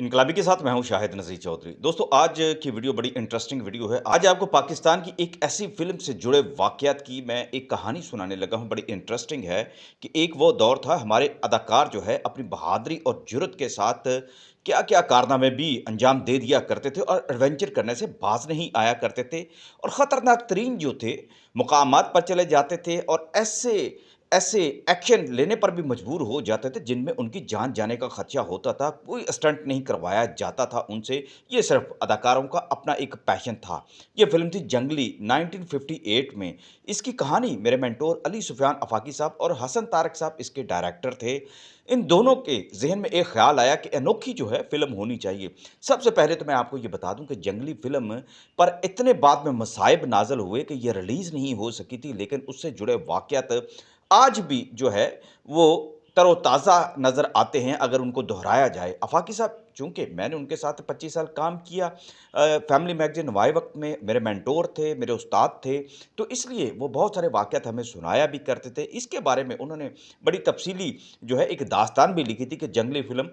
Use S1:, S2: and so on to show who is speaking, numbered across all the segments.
S1: इनकलाबी के साथ मैं हूं शाहिद नज़ीर चौधरी। दोस्तों, आज की वीडियो बड़ी इंटरेस्टिंग वीडियो है। आज आपको पाकिस्तान की एक ऐसी फ़िल्म से जुड़े वाक़यात की मैं एक कहानी सुनाने लगा हूं। बड़ी इंटरेस्टिंग है कि एक वो दौर था, हमारे अदाकार जो है अपनी बहादुरी और जुर्रत के साथ क्या-क्या कारनामे भी अंजाम दे दिया करते थे और एडवेंचर करने से बाज़ नहीं आया करते थे और ख़तरनाक तरीन जो थे, मुकामात पर चले जाते थे और ऐसे ऐसे एक्शन लेने पर भी मजबूर हो जाते थे जिनमें उनकी जान जाने का खदशा होता था। कोई स्टंट नहीं करवाया जाता था उनसे। ये सिर्फ अदाकारों का अपना एक पैशन था। ये फ़िल्म थी जंगली 1958 में। इसकी कहानी मेरे मेंटोर अली सुफ़ियान आफ़ाकी साहब और हसन तारक साहब इसके डायरेक्टर थे। इन दोनों के ज़हन में एक ख़्याल आया कि अनोखी जो है फ़िल्म होनी चाहिए। सबसे पहले तो मैं आपको ये बता दूँ कि जंगली फ़िल्म पर इतने बाद में मसाइब नाज़िल हुए कि ये रिलीज़ नहीं हो सकी थी, लेकिन उससे जुड़े वाक़यात आज भी जो है वो तरोताज़ा नज़र आते हैं अगर उनको दोहराया जाए। आफ़ाकी साहब, चूँकि मैंने उनके साथ 25 साल काम किया, फैमिली मैगज़ीन नवाए वक़्त में मेरे मेंटोर थे, मेरे उस्ताद थे, तो इसलिए वो बहुत सारे वाक़यात हमें सुनाया भी करते थे। इसके बारे में उन्होंने बड़ी तफ़सीली जो है एक दास्तान भी लिखी थी कि जंगली फ़िल्म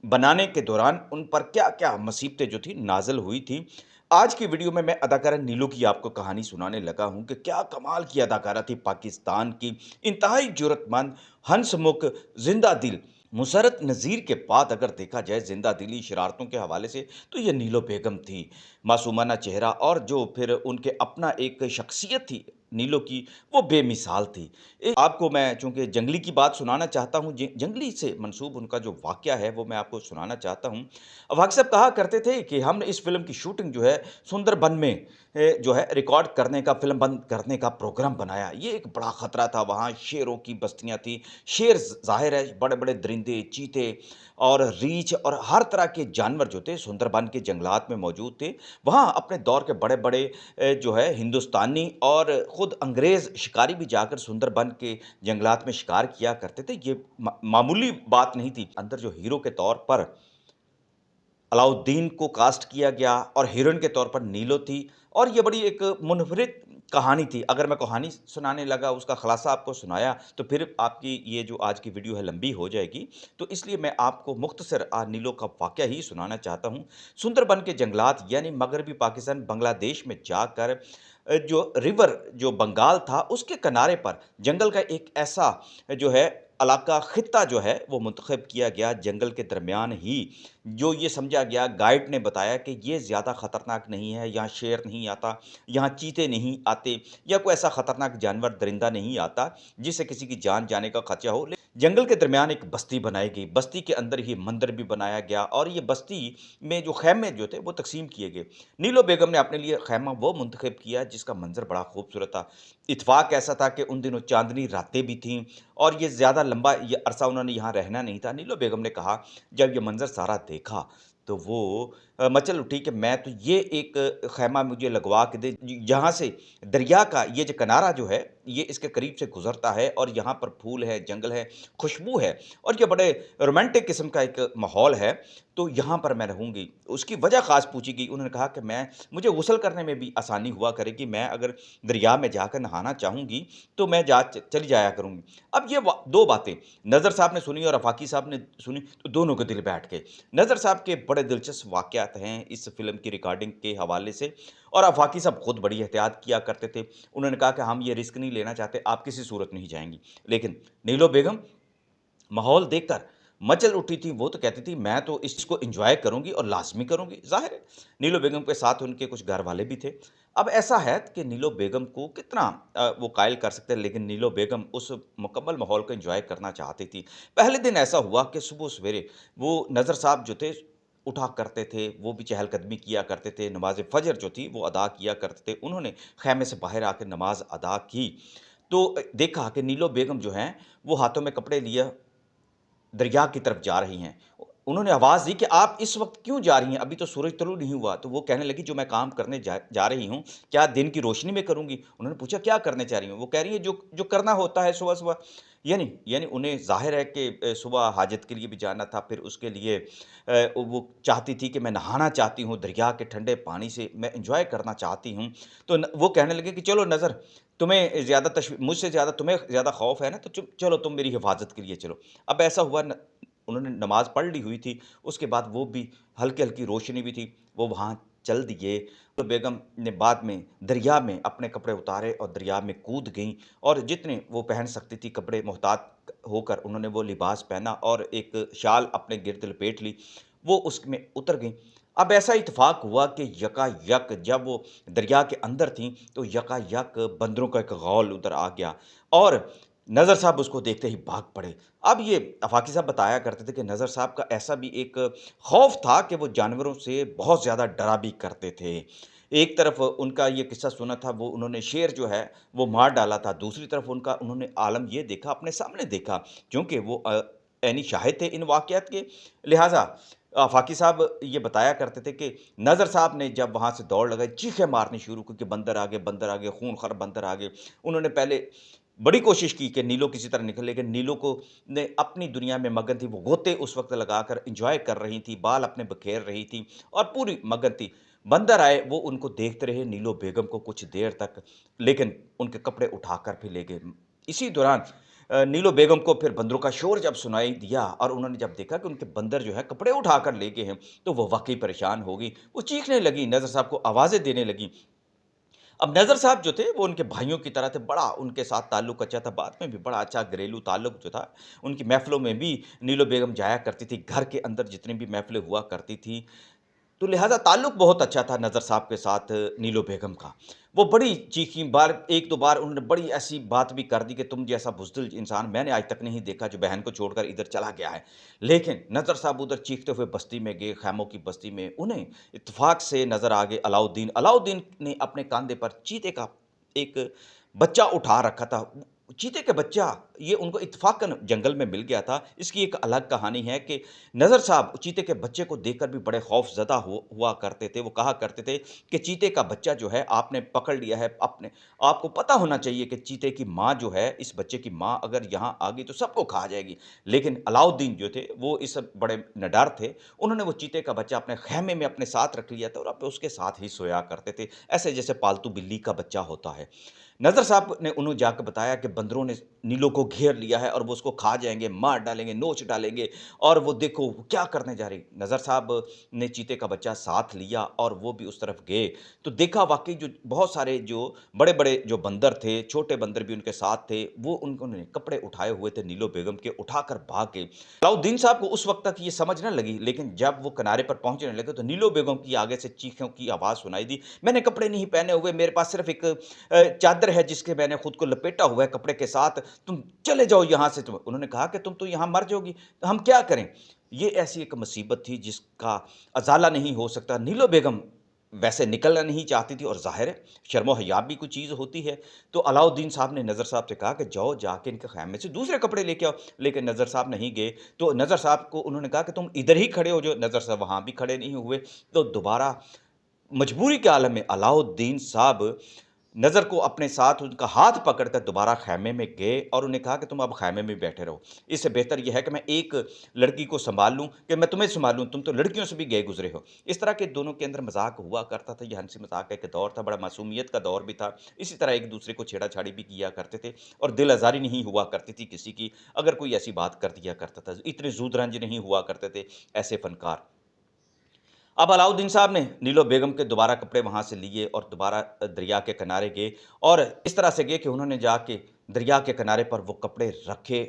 S1: बनाने के दौरान उन पर क्या-क्या मुसीबतें जो थी नाज़िल हुई थी। आज की वीडियो में मैं अदाकारा नीलू की आपको कहानी सुनाने लगा हूँ कि क्या कमाल की अदाकारा थी पाकिस्तान की, इंतहाई जुर्रतमंद, हंसमुख, ज़िंदा दिल। मुशर्रत नज़ीर के बाद अगर देखा जाए ज़िंदा दिली, शरारतों के हवाले से, तो ये नीलो बेगम थी। मासूमाना चेहरा और जो फिर उनके अपना एक शख्सियत थी नीलो की, वो बेमिसाल थी। आपको मैं चूँकि जंगली की बात सुनाना चाहता हूँ, जंगली से मंसूब उनका जो वाक़या है वो मैं आपको सुनाना चाहता हूँ। वाक़ साहब कहा करते थे कि हमने इस फ़िल्म की शूटिंग जो है सुंदरबन में जो है रिकॉर्ड करने का, फ़िल्म बंद करने का प्रोग्राम बनाया। ये एक बड़ा ख़तरा था, वहाँ शेरों की बस्तियाँ थी। शेर ज़ाहिर है बड़े-बड़े दरिंदे, चीते और रीछ और हर तरह के जानवर जो थे सुंदरबन के जंगलात में मौजूद थे। वहाँ अपने दौर के बड़े-बड़े जो है हिंदुस्तानी और ख़ुद अंग्रेज़ शिकारी भी जाकर सुंदरबन के जंगलात में शिकार किया करते थे। ये मामूली बात नहीं थी। अंदर जो हीरो के तौर पर अलाउद्दीन को कास्ट किया गया और हीरोइन के तौर पर नीलो थी और ये बड़ी एक मुनफ़रिद कहानी थी। अगर मैं कहानी सुनाने लगा, उसका ख़ुलासा आपको सुनाया, तो फिर आपकी ये जो आज की वीडियो है लंबी हो जाएगी। तो इसलिए मैं आपको मुख्तसर नीलो का वाक़या ही सुनाना चाहता हूँ। सुंदरबन के जंगलात यानी मगरबी पाकिस्तान, बांग्लादेश में जाकर जो रिवर जो बंगाल था, उसके किनारे पर जंगल का एक ऐसा जो है इलाका, खित्ता जो है वो मुंतखब किया गया जंगल के दरमियान ही, जो ये समझा गया, गाइड ने बताया कि ये ज़्यादा ख़तरनाक नहीं है, यहाँ शेर नहीं आता, यहाँ चीते नहीं आते या कोई ऐसा ख़तरनाक जानवर दरिंदा नहीं आता जिससे किसी की जान जाने का खदशा हो। जंगल के दरमियान एक बस्ती बनाई गई, बस्ती के अंदर ही मंदिर भी बनाया गया और ये बस्ती में जो ख़ैमे जो थे वो तक़सीम किए गए। नीलो बेगम ने अपने लिए ख़ैमा वो मुंतखब किया जिसका मंज़र बड़ा खूबसूरत था। इत्फ़ाक़ ऐसा था कि उन दिनों चाँदनी रातें भी थीं और ये ज़्यादा लंबा ये अरसा उन्होंने यहाँ रहना नहीं था। नीलो बेगम ने कहा, जब ये मंज़र सारा देखा, तो वो मचल उठी कि मैं तो ये एक ख़ैमा मुझे लगवा के दे, जहाँ से दरिया का ये जो किनारा जो है, ये इसके करीब से गुज़रता है और यहाँ पर फूल है, जंगल है, खुशबू है और ये बड़े रोमांटिक किस्म का एक माहौल है, तो यहाँ पर मैं रहूँगी। उसकी वजह ख़ास पूछी गई। उन्होंने कहा कि मुझे गुस्ल करने में भी आसानी हुआ करेगी, मैं अगर दरिया में जाकर नहाना चाहूँगी, तो मैं चली जाया करूँगी। अब ये 2 बातें नज़र साहब ने सुनी और आफ़ाकी साहब ने सुनी, तो दोनों के दिल बैठ गए। नज़र साहब के बड़े दिलचस्प वाक़यात हैं इस फ़िल्म की रिकॉर्डिंग के हवाले से और आफ़ाकी साहब खुद बड़ी एहतियात किया करते थे। उन्होंने कहा कि हम ये रिस्क नहीं लेना चाहते, आप किसी सूरत नहीं जाएँगी। लेकिन नीलो बेगम माहौल देखकर मचल उठी थी, वो तो कहती थी मैं तो इसको एन्जॉय करूँगी और लाज़मी करूँगी। ज़ाहिर है नीलो बेगम के साथ उनके कुछ घरवाले भी थे। अब ऐसा है कि नीलो बेगम को कितना वो कायल कर सकते हैं, लेकिन नीलो बेगम उस मुकम्मल माहौल को एन्जॉय करना चाहती थी। पहले दिन ऐसा हुआ कि सुबह सवेरे वो नज़र साहब जो थे उठा करते थे, वो भी चहलकदमी किया करते थे, नमाज़ फ़जर जो थी वो अदा किया करते थे। उन्होंने ख़ैमे से बाहर आकर नमाज़ अदा की, तो देखा कि नीलो बेगम जो हैं वो हाथों में कपड़े लिए दरिया की तरफ जा रही हैं। उन्होंने आवाज़ दी कि आप इस वक़्त क्यों जा रही हैं? अभी तो सूरज तुलू नहीं हुआ। तो वो कहने लगी, जो मैं काम करने जा रही हूँ, क्या दिन की रोशनी में करूँगी? उन्होंने पूछा, क्या करने जा रही हो? वो कह रही है, जो जो करना होता है सुबह-सुबह। यानी यानी उन्हें ज़ाहिर है कि सुबह हाजत के लिए भी जाना था, फिर उसके लिए वो चाहती थी कि मैं नहाना चाहती हूँ, दरिया के ठंडे पानी से मैं एन्जॉय करना चाहती हूँ। तो वो कहने लगे कि चलो नज़र, तुम्हें मुझसे ज़्यादा तुम्हें ज़्यादा खौफ़ है ना, तो चलो तुम मेरी हिफ़ाज़त के लिए चलो। अब ऐसा हुआ उन्होंने नमाज़ पढ़ ली हुई थी, उसके बाद वो भी हल्की-हल्की रोशनी भी थी, वो वहाँ चल दिए। तो बेगम ने बाद में दरिया में अपने कपड़े उतारे और दरिया में कूद गईं और जितने वो पहन सकती थी कपड़े मोहतात होकर उन्होंने वो लिबास पहना और एक शाल अपने गिर्द लपेट ली, वो उसमें उतर गईं। अब ऐसा इत्तेफ़ाक हुआ कि यकायक जब वो दरिया के अंदर थीं, तो यकायक बंदरों का एक गौल उधर आ गया और नज़र साहब उसको देखते ही भाग पड़े। अब ये आफ़ाक़ी साहब बताया करते थे कि नज़र साहब का ऐसा भी एक खौफ़ था कि वो जानवरों से बहुत ज़्यादा डरा भी करते थे। एक तरफ उनका ये किस्सा सुना था, वो उन्होंने शेर जो है, वो मार डाला था। दूसरी तरफ उन्होंने आलम ये देखा, अपने सामने देखा, क्योंकि वो ऐनी शाहिद थे इन वाक़यात के, लिहाज़ा फ़ाक़ी साहब ये बताया करते थे कि नज़र साहब ने जब वहाँ से दौड़ लगाई, चीखें मारनी शुरू की कि बंदर आ गए, खून-ख़ार बंदर आ गए। उन्होंने पहले बड़ी कोशिश की कि नीलो किसी तरह निकले, लेकिन नीलो को ने अपनी दुनिया में मगन थी, वो गोते उस वक़्त लगाकर एन्जॉय कर रही थी, बाल अपने बखेर रही थी और पूरी मगन थी। बंदर आए, वो उनको देखते रहे नीलो बेगम को कुछ देर तक, लेकिन उनके कपड़े उठाकर भी ले गए। इसी दौरान नीलो बेगम को फिर बंदरों का शोर जब सुनाई दिया और उन्होंने जब देखा कि उनके बंदर जो है कपड़े उठाकर ले गए हैं, तो वो वाक़ई परेशान हो गई। वो चीखने लगी, नज़र साहब को आवाज़ें देने लगी। अब नज़र साहब जो थे, वो उनके भाइयों की तरह थे, बड़ा उनके साथ ताल्लुक अच्छा था, बाद में भी बड़ा अच्छा घरेलू ताल्लुक जो था, उनकी महफ़िलों में भी नीलो बेगम जाया करती थी, घर के अंदर जितनी भी महफ़िलें हुआ करती थी, तो लिहाज़ा ताल्लुक बहुत अच्छा था नज़र साहब के साथ नीलो बेगम का। वो बड़ी चीखीं, बार 1-2 बार उन्होंने बड़ी ऐसी बात भी कर दी कि तुम जैसा बुज़दिल इंसान मैंने आज तक नहीं देखा जो बहन को छोड़कर इधर चला गया है। लेकिन नज़र साहब उधर चीखते हुए बस्ती में गए, ख़ैमों की बस्ती में। उन्हें इत्तेफ़ाक से नज़र आ गए अलाउद्दीन। अलाउद्दीन ने अपने कंधे पर चीते का एक बच्चा उठा रखा था। चीते का बच्चा ये उनको इत्तेफ़ाक़न जंगल में मिल गया था। इसकी एक अलग कहानी है कि नज़र साहब चीते के बच्चे को देखकर भी बड़े खौफ़ज़दा हुआ करते थे। वो कहा करते थे कि चीते का बच्चा जो है आपने पकड़ लिया है, अपने आपको पता होना चाहिए कि चीते की माँ जो है, इस बच्चे की माँ अगर यहाँ आ गई तो सबको खा जाएगी। लेकिन अलाउद्दीन जो थे, वो इस बड़े निडर थे। उन्होंने वो चीते का बच्चा अपने ख़ैमे में अपने साथ रख लिया था और अब उसके साथ ही सोया करते थे, ऐसे जैसे पालतू बिल्ली का बच्चा होता है। नज़र साहब ने उन्हें जाकर बताया कि बंदरों ने नीलो को घेर लिया है और वो उसको खा जाएँगे, मार डालेंगे, नोच डालेंगे और वो देखो वो क्या करने जा रही। नज़र साहब ने चीते का बच्चा साथ लिया और वो भी उस तरफ गए, तो देखा वाक़ई जो बहुत सारे जो बड़े-बड़े जो बंदर थे, छोटे बंदर भी उनके साथ थे, वो उन्होंने कपड़े उठाए हुए थे नीलो बेगम के, उठाकर भाग गए। अलाउद्दीन साहब को उस वक़्त तक ये समझ ना लगी, लेकिन जब वो किनारे पर पहुँचने लगे, तो नीलो बेगम की आगे से चीखों की आवाज़ सुनाई दी, "मैंने कपड़े नहीं पहने हुए, मेरे पास सिर्फ़ एक चादर है जिसके मैंने खुद को लपेटा हुआ है कपड़े के साथ, तुम चले जाओ यहाँ से तुम।" उन्होंने कहा कि तुम तो यहाँ मर जाओगी, तो हम क्या करें? ये ऐसी एक मुसीबत थी जिसका अज़ाला नहीं हो सकता। नीलो बेगम वैसे निकलना नहीं चाहती थी और ज़ाहिर है शर्म-ओ-हया भी कोई चीज़ होती है। तो अलाउद्दीन साहब ने नज़र साहब से कहा कि जाओ जाके इनके ख़ैमे से दूसरे कपड़े लेके आओ, लेकिन नज़र साहब नहीं गए। तो नज़र साहब को उन्होंने कहा कि तुम इधर ही खड़े हो जाओ, नज़र साहब वहाँ भी खड़े नहीं हुए। तो दोबारा मजबूरी के आलम में अलाउद्दीन साहब नज़र को अपने साथ उनका हाथ पकड़कर दोबारा ख़ैमे में गए और उन्हें कहा कि तुम अब ख़ैमे में बैठे रहो। इससे बेहतर ये है कि मैं एक लड़की को सँभाल लूँ कि मैं तुम्हें सँभालूँ, तुम तो लड़कियों से भी गए गुज़रे हो। इस तरह के दोनों के अंदर मज़ाक हुआ करता था, ये हँसी-मज़ाक का एक दौर था, बड़ा मासूमियत का दौर भी था। इसी तरह एक-दूसरे को छेड़ा-छाड़ी भी किया करते थे और दिल आज़ारी नहीं हुआ करती थी किसी की, अगर कोई ऐसी बात कर दिया करता था। इतने ज़ूद-रंज नहीं हुआ करते थे ऐसे फ़नकार। अब अलाउद्दीन साहब ने नीलो बेगम के दोबारा कपड़े वहाँ से लिए और दोबारा दरिया के किनारे गए और इस तरह से गए कि उन्होंने जाके दरिया के किनारे पर वो कपड़े रखे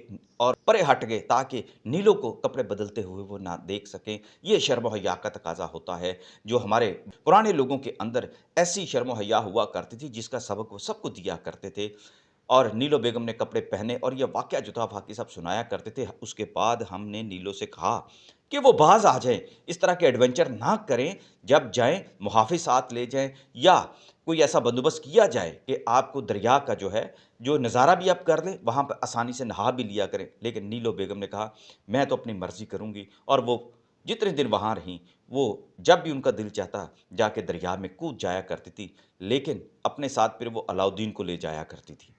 S1: और परे हट गए ताकि नीलो को कपड़े बदलते हुए वो ना देख सकें। ये शर्म-ओ-हया का तकाज़ा होता है, जो हमारे पुराने लोगों के अंदर ऐसी शर्म-ओ-हया हुआ करती थी जिसका सबक वो सबको दिया करते थे। और नीलो बेगम ने कपड़े पहने और ये वाक़या जो था फ़ाक़ी साहब सुनाया करते थे। उसके बाद हमने नीलो से कहा कि वो बाज़ आ जाएँ, इस तरह के एडवेंचर ना करें, जब जाएँ मुहाफ़िज़ साथ ले जाएँ या कोई ऐसा बंदोबस्त किया जाए कि आपको दरिया का जो है, जो नज़ारा भी आप कर लें, वहाँ पे आसानी से नहा भी लिया करें। लेकिन नीलो बेगम ने कहा, मैं तो अपनी मर्ज़ी करूँगी और वो जितने दिन वहाँ रहीं, वो जब भी उनका दिल चाहता, जाके दरिया में कूद जाया करती थी, लेकिन अपने साथ फिर वो अलाउद्दीन को ले जाया करती थी।